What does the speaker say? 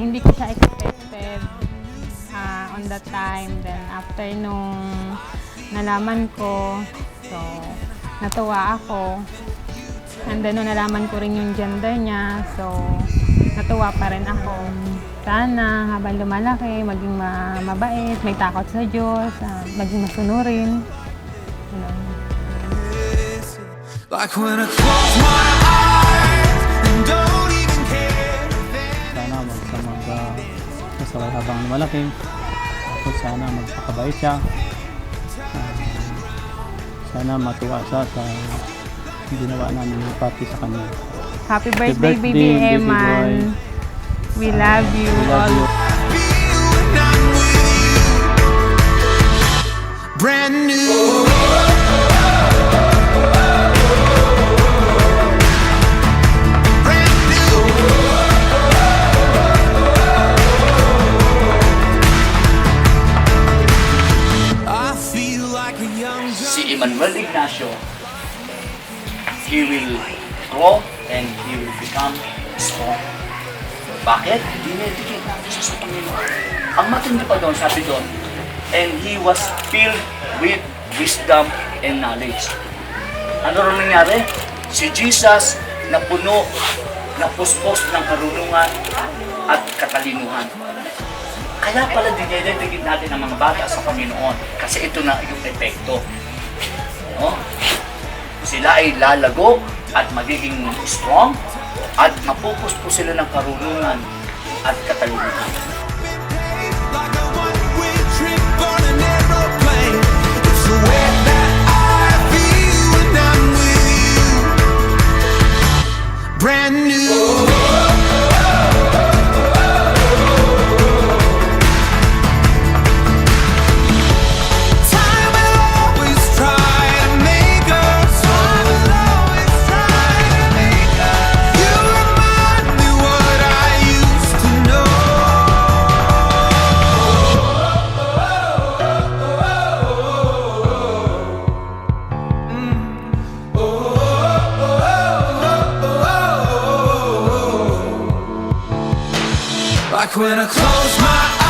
hindi ko siya expected on that time. Then after nung nalaman ko, so natuwa ako. And then nung nalaman ko rin yung gender niya, so natuwa pa rin ako. Sana habang lumalaki, maging mabait, may takot sa Diyos, maging masunurin. Like when I close my eyes and don't even care. Sana masaway habang lumalaki. Tapos sana magpakabait siya. Sana matuwa siya sa ginawa namin yung party sa kanya. Happy birthday, baby Eman. We love you. Brand new. Si Emmanuel Ignacio, he will grow and he will become strong. Bakit? Dinedicate natin siya sa Panginoon. Ang matindi pa doon, sabi doon, and he was filled with wisdom and knowledge. Ano rin nangyari? Si Jesus na puno, na puspos ng karunungan at katalinuhan. Kaya pala dinededicate natin ang mga bata sa Panginoon kasi ito na yung epekto. No? Sila ay lalago at magiging strong at mapupuspo sila ng karunungan at katalinuhan. Brand new. Like when I close my eyes.